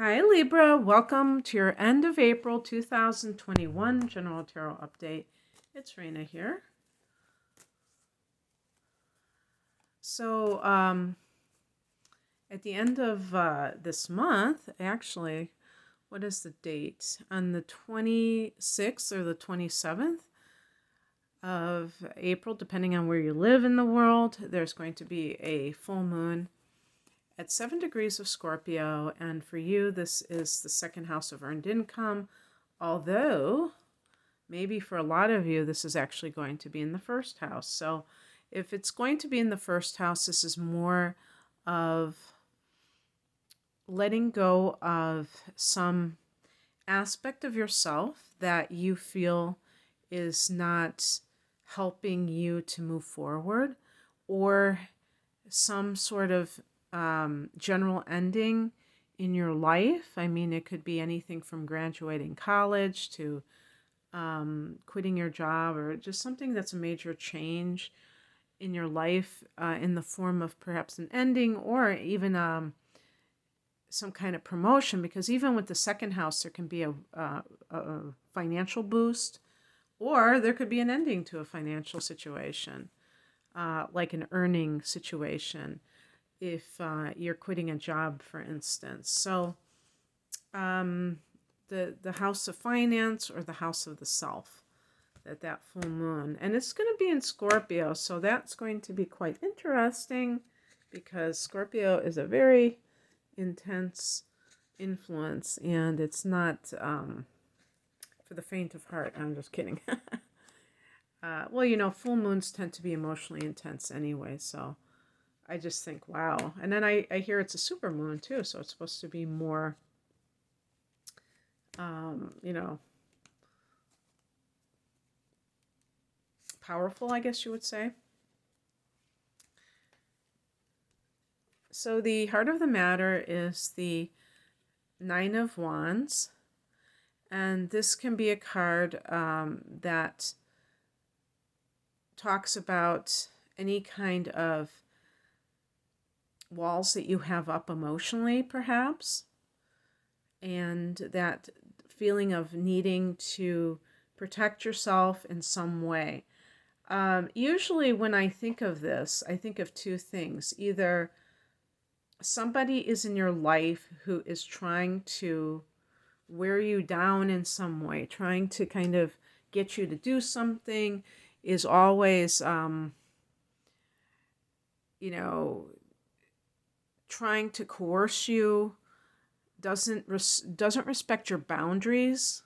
Hi Libra, welcome to your end of April 2021 General Tarot Update. It's Raina here. So at the end of this month, actually, what is the date? On the 26th or the 27th of April, depending on where you live in the world, there's going to be a full moon at 7 degrees of Scorpio, and for you, this is the second house of earned income, although maybe for a lot of you, this is actually going to be in the first house. So if it's going to be in the first house, this is more of letting go of some aspect of yourself that you feel is not helping you to move forward, or some sort of general ending in your life. I mean, it could be anything from graduating college to quitting your job, or just something that's a major change in your life in the form of perhaps an ending, or even some kind of promotion. Because even with the second house, there can be a financial boost, or there could be an ending to a financial situation, like an earning situation, if you're quitting a job, for instance. So the house of finance or the house of the self, that full moon. And it's going to be in Scorpio, so that's going to be quite interesting, because Scorpio is a very intense influence, and it's not for the faint of heart. I'm just kidding. Well, full moons tend to be emotionally intense anyway, so I just think, wow. And then I hear it's a super moon too, so it's supposed to be more, powerful, I guess you would say. So the heart of the matter is the Nine of Wands, and this can be a card that talks about any kind of walls that you have up emotionally, perhaps, and that feeling of needing to protect yourself in some way. Usually when I think of this, I think of two things. Either somebody is in your life who is trying to wear you down in some way, trying to kind of get you to do something, is always, trying to coerce you, doesn't respect your boundaries.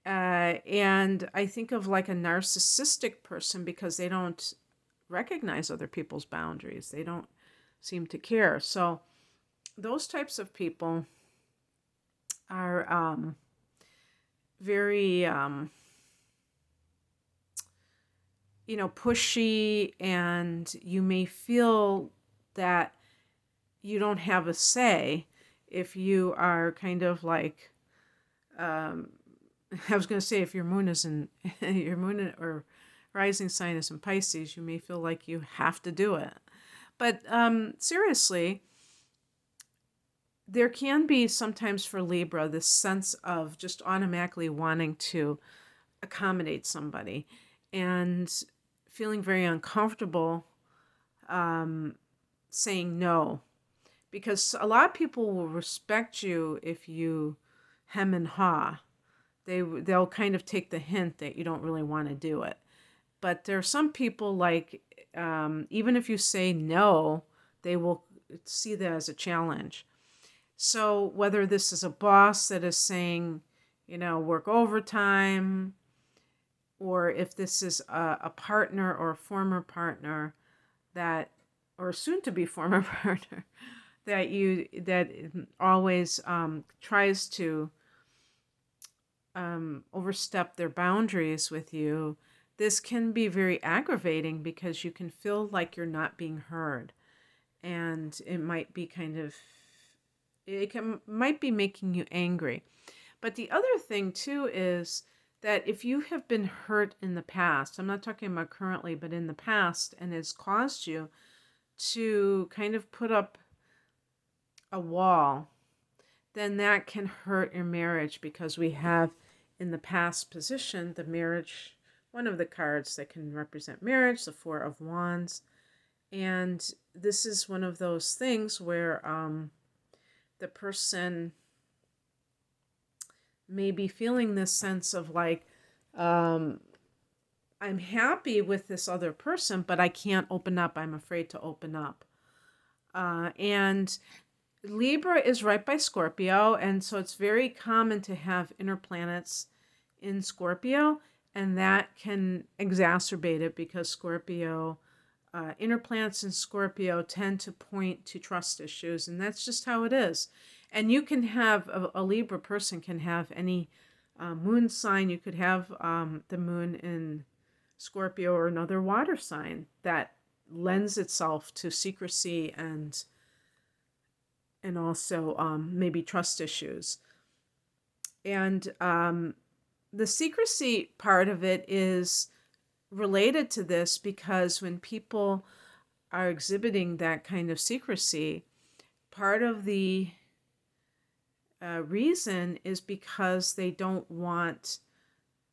And I think of like a narcissistic person, because they don't recognize other people's boundaries. They don't seem to care. So those types of people are very, pushy, and you may feel that you don't have a say if you are kind of like, I was going to say, if your moon is in or rising sign is in Pisces, you may feel like you have to do it. But seriously, there can be sometimes for Libra this sense of just automatically wanting to accommodate somebody and feeling very uncomfortable saying no. Because a lot of people will respect you if you hem and haw. They'll kind of take the hint that you don't really want to do it. But there are some people, like, even if you say no, they will see that as a challenge. So whether this is a boss that is saying, work overtime, or if this is a partner or a former partner or soon to be former partner, that always tries to overstep their boundaries with you, this can be very aggravating, because you can feel like you're not being heard, and it might be might be making you angry. But the other thing too is that if you have been hurt in the past, I'm not talking about currently, but in the past, and has caused you to kind of put up a wall then that can hurt your marriage, because we have in the past position the marriage, one of the cards that can represent marriage, the Four of Wands. And this is one of those things where the person may be feeling this sense of like, I'm happy with this other person, but I can't open up. I'm afraid to open up. And Libra is right by Scorpio, and so it's very common to have inner planets in Scorpio, and that can exacerbate it, because Scorpio, inner planets in Scorpio tend to point to trust issues, and that's just how it is. And you can have, a Libra person can have any moon sign. You could have the moon in Scorpio or another water sign that lends itself to secrecy and also maybe trust issues. And the secrecy part of it is related to this, because when people are exhibiting that kind of secrecy, part of the reason is because they don't want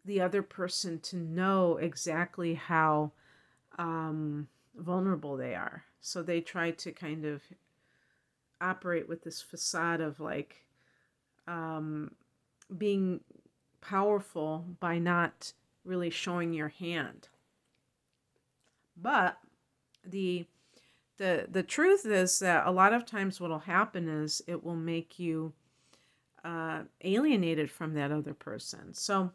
the other person to know exactly how vulnerable they are. So they try to kind of operate with this facade of like being powerful by not really showing your hand. But the truth is that a lot of times what will happen is it will make you alienated from that other person. So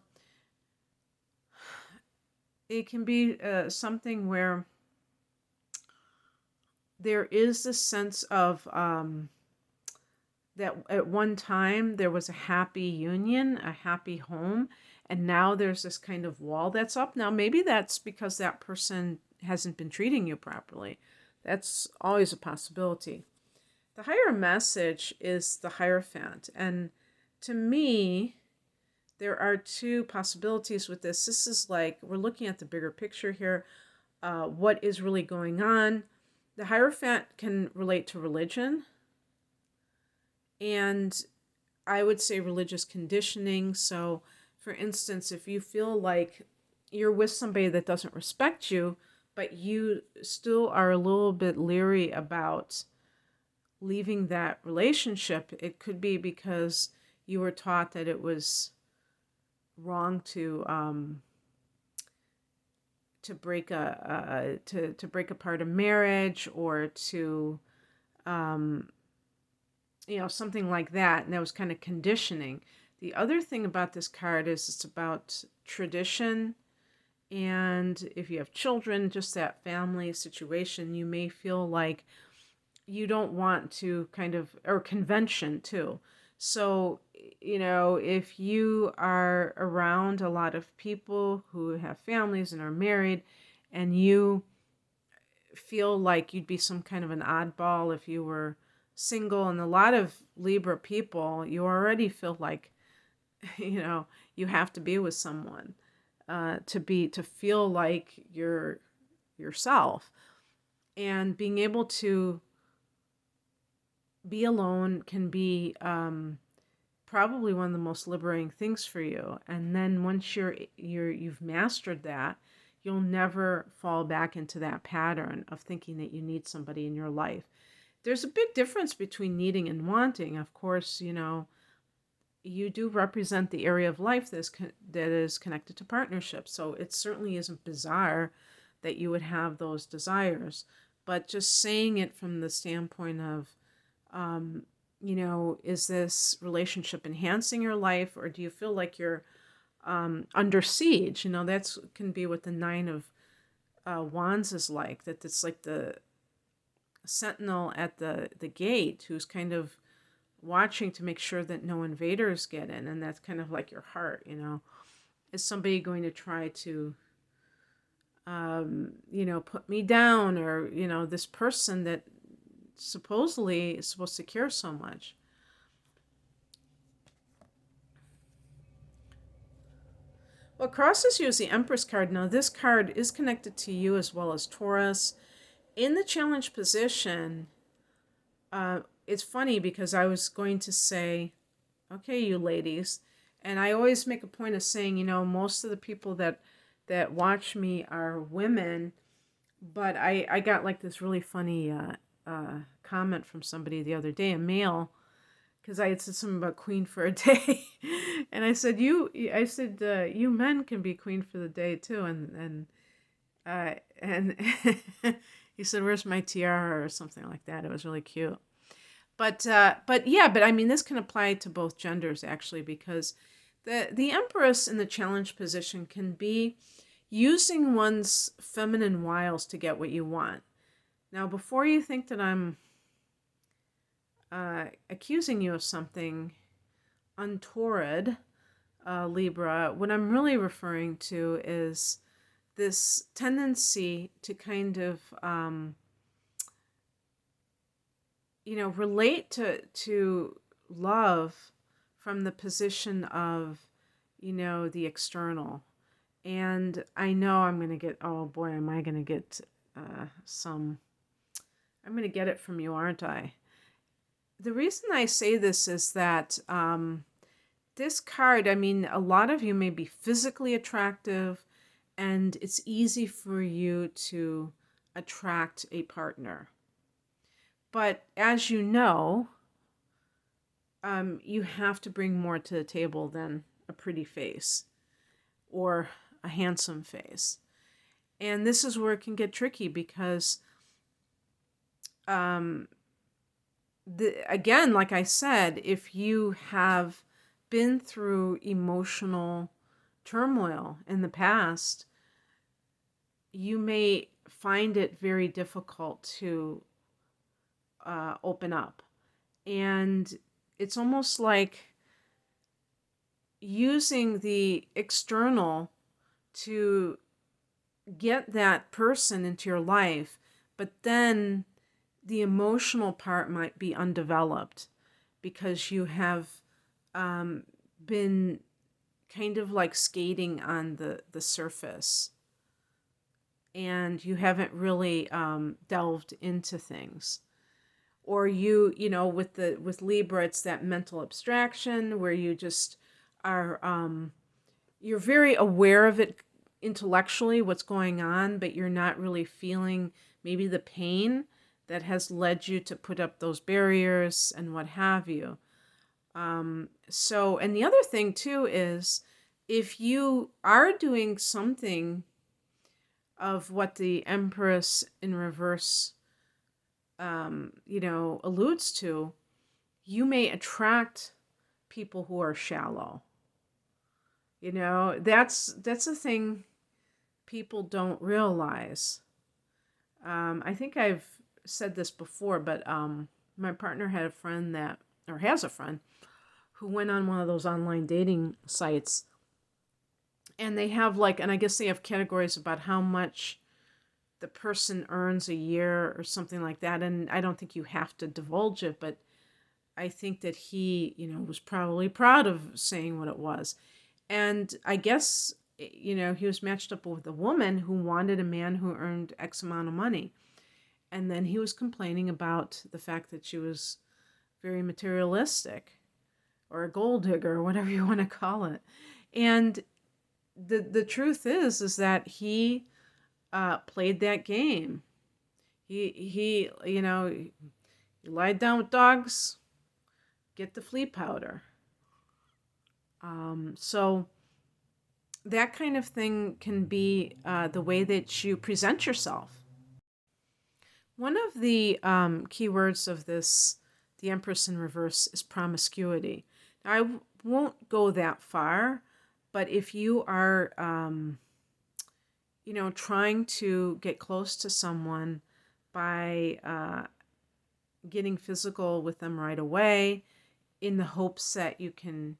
it can be something where there is this sense of that at one time there was a happy union, a happy home, and now there's this kind of wall that's up. Now, maybe that's because that person hasn't been treating you properly. That's always a possibility. The higher message is the Hierophant. And to me, there are two possibilities with this. This is like, we're looking at the bigger picture here. What is really going on? The Hierophant can relate to religion. And I would say religious conditioning. So, for instance, if you feel like you're with somebody that doesn't respect you, but you still are a little bit leery about leaving that relationship, it could be because you were taught that it was wrong to break to break apart a marriage, or to something like that, and that was kind of conditioning. The other thing about this card is it's about tradition, and if you have children, just that family situation, you may feel like you don't want to or convention too. So, if you are around a lot of people who have families and are married, and you feel like you'd be some kind of an oddball if you were single, and a lot of Libra people, you already feel like, you have to be with someone to feel like you're yourself. And being able to be alone can be probably one of the most liberating things for you. And then once you've mastered that, you'll never fall back into that pattern of thinking that you need somebody in your life. There's a big difference between needing and wanting. Of course, you do represent the area of life that is connected to partnership. So it certainly isn't bizarre that you would have those desires. But just saying it from the standpoint of, is this relationship enhancing your life, or do you feel like you're under siege? That's can be what the Nine of Wands is like. That it's like the sentinel at the gate who's kind of watching to make sure that no invaders get in, and that's kind of like your heart. Is somebody going to try to put me down, or this person that supposedly is supposed to care so much. What crosses you is the Empress card. Now, this card is connected to you as well as Taurus. In the challenge position, it's funny because I was going to say, okay, you ladies, and I always make a point of saying, most of the people that watch me are women, but I got like this really funny comment from somebody the other day, a male, because I had said something about queen for a day, and I said you men can be queen for the day too, and he said, "Where's my tiara?" or something like that. It was really cute. But I mean, this can apply to both genders actually, because the Empress in the challenge position can be using one's feminine wiles to get what you want. Now, before you think that I'm accusing you of something untoward, Libra, what I'm really referring to is this tendency to kind of relate to love from the position of, the external. And I know I'm going to get, oh boy, am I going to get I'm going to get it from you, aren't I? The reason I say this is that this card, I mean, a lot of you may be physically attractive, and it's easy for you to attract a partner. But as you know, you have to bring more to the table than a pretty face or a handsome face. And this is where it can get tricky because, again, like I said, if you have been through emotional turmoil in the past, you may find it very difficult to open up. And it's almost like using the external to get that person into your life, but then the emotional part might be undeveloped because you have been kind of like skating on the surface, and you haven't really delved into things. Or with Libra, it's that mental abstraction where you just are, you're very aware of it intellectually, what's going on, but you're not really feeling maybe the pain that has led you to put up those barriers and what have you. And the other thing too is, if you are doing something of what the Empress in reverse alludes to, you may attract people who are shallow. That's a thing people don't realize. I think I've said this before, but my partner has a friend who went on one of those online dating sites, and they have and I guess they have categories about how much the person earns a year or something like that. And I don't think you have to divulge it, but I think that he, was probably proud of saying what it was. And I guess, he was matched up with a woman who wanted a man who earned X amount of money. And then he was complaining about the fact that she was very materialistic, or a gold digger, or whatever you want to call it. And the truth is that he played that game. He you lie down with dogs, get the flea powder. So that kind of thing can be the way that you present yourself. One of the key words of this, the Empress in reverse, is promiscuity. Now, I won't go that far, but if you are trying to get close to someone by getting physical with them right away in the hopes that you can,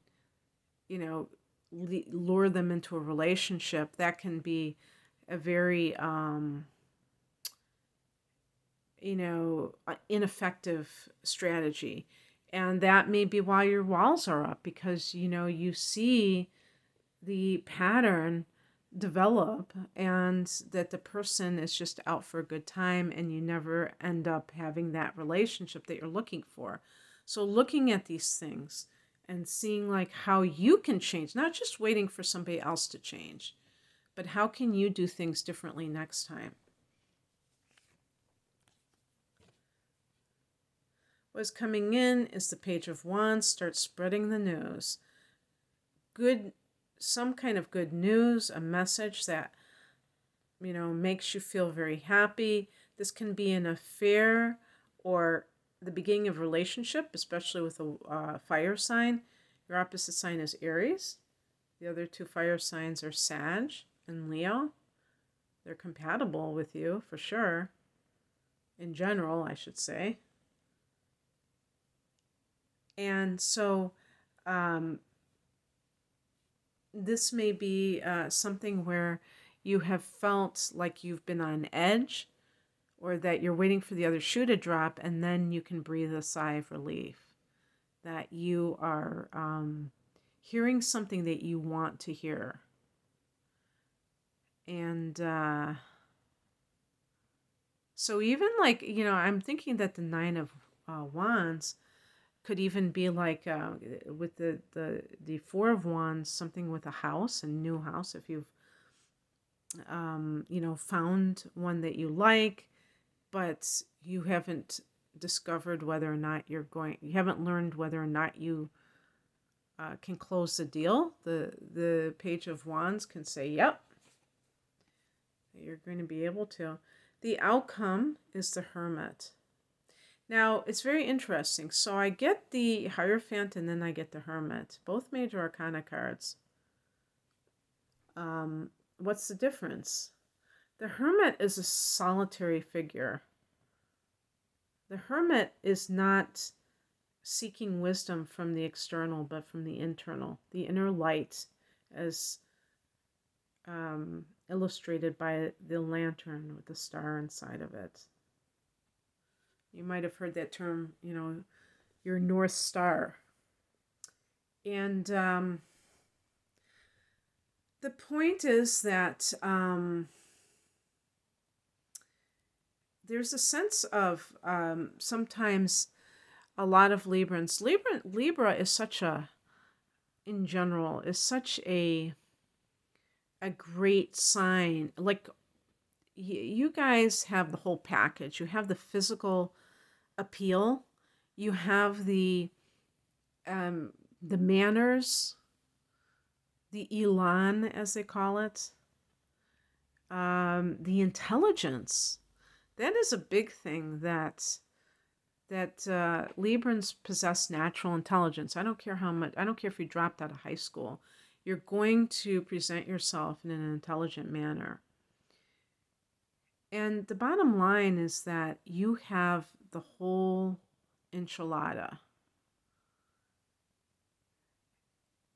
lure them into a relationship, that can be a very, ineffective strategy. And that may be why your walls are up, because, you see the pattern develop, and that the person is just out for a good time and you never end up having that relationship that you're looking for. So looking at these things and seeing like how you can change, not just waiting for somebody else to change, but how can you do things differently next time? What's coming in is the Page of Wands. Start spreading the news. Some kind of good news, a message that, makes you feel very happy. This can be an affair or the beginning of a relationship, especially with a fire sign. Your opposite sign is Aries. The other two fire signs are Sag and Leo. They're compatible with you for sure. In general, I should say. And so this may be something where you have felt like you've been on edge, or that you're waiting for the other shoe to drop, and then you can breathe a sigh of relief. That you are hearing something that you want to hear. And so even like, I'm thinking that the Nine of Wands could even be like with the Four of Wands, something with a house, a new house. If you've, found one that you like, but you haven't discovered whether or not you haven't learned whether or not you can close the deal. The Page of Wands can say, yep, you're going to be able to. The outcome is the Hermit. Now, it's very interesting. So I get the Hierophant and then I get the Hermit. Both major arcana cards. What's the difference? The Hermit is a solitary figure. The Hermit is not seeking wisdom from the external, but from the internal. The inner light, as illustrated by the lantern with the star inside of it. You might have heard that term, your North Star. And the point is that there's a sense of sometimes a lot of Librans. Libra is such a great sign. Like, you guys have the whole package. You have the physical appeal. You have the manners, the elan, as they call it, the intelligence. That is a big thing that Librans possess natural intelligence. I don't care how much. I don't care if you dropped out of high school. You're going to present yourself in an intelligent manner. And the bottom line is that you have the whole enchilada.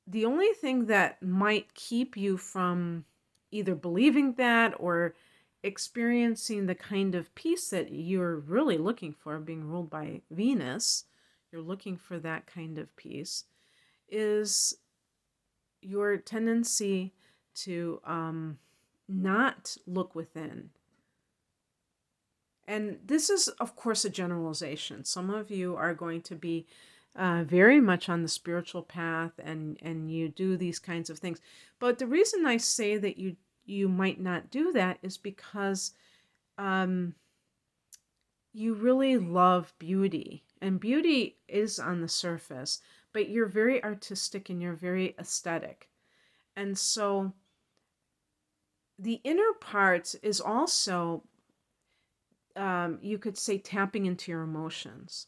The only thing that might keep you from either believing that or experiencing the kind of peace that you're really looking for, being ruled by Venus, you're looking for that kind of peace, is your tendency to not look within. And this is, of course, a generalization. Some of you are going to be very much on the spiritual path, and you do these kinds of things. But the reason I say that you might not do that is because you really love beauty. And beauty is on the surface, but you're very artistic and you're very aesthetic. And so the inner part is also, you could say, tapping into your emotions.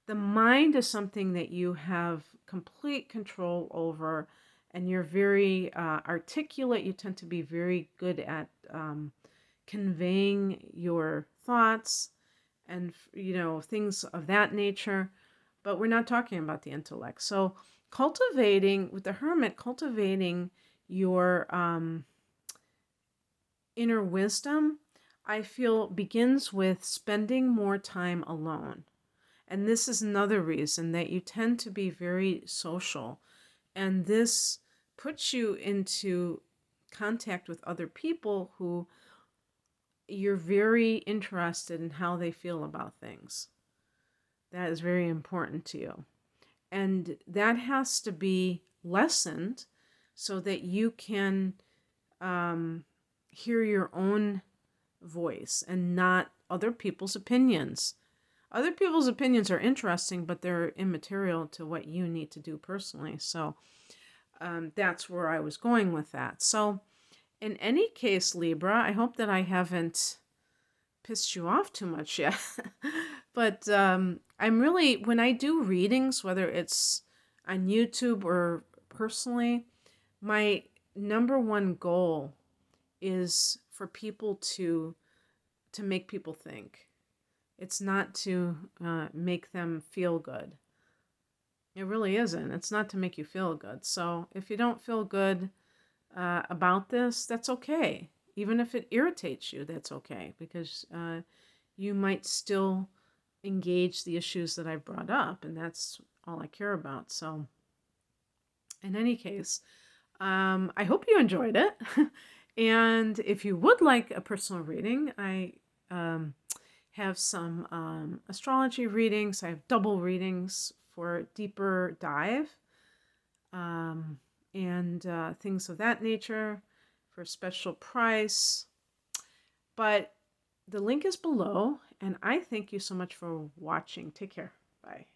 The mind is something that you have complete control over, and you're very articulate. You tend to be very good at conveying your thoughts and, things of that nature. But we're not talking about the intellect. So cultivating, with the Hermit, cultivating your inner wisdom, I feel, begins with spending more time alone. And this is another reason that you tend to be very social. And this puts you into contact with other people who you're very interested in how they feel about things. That is very important to you. And that has to be lessened so that you can hear your own voice and not other people's opinions. Other people's opinions are interesting, but they're immaterial to what you need to do personally. So that's where I was going with that. So in any case, Libra, I hope that I haven't pissed you off too much yet. But I'm really, when I do readings, whether it's on YouTube or personally, my number one goal is for people to make people think. It's not to make them feel good. It really isn't. It's not to make you feel good. So if you don't feel good about this, that's okay. Even if it irritates you, that's okay, because you might still engage the issues that I brought up, and that's all I care about. So in any case, I hope you enjoyed it. And if you would like a personal reading, I have some astrology readings. I have double readings for deeper dive and things of that nature for a special price. But the link is below, and I thank you so much for watching. Take care. Bye.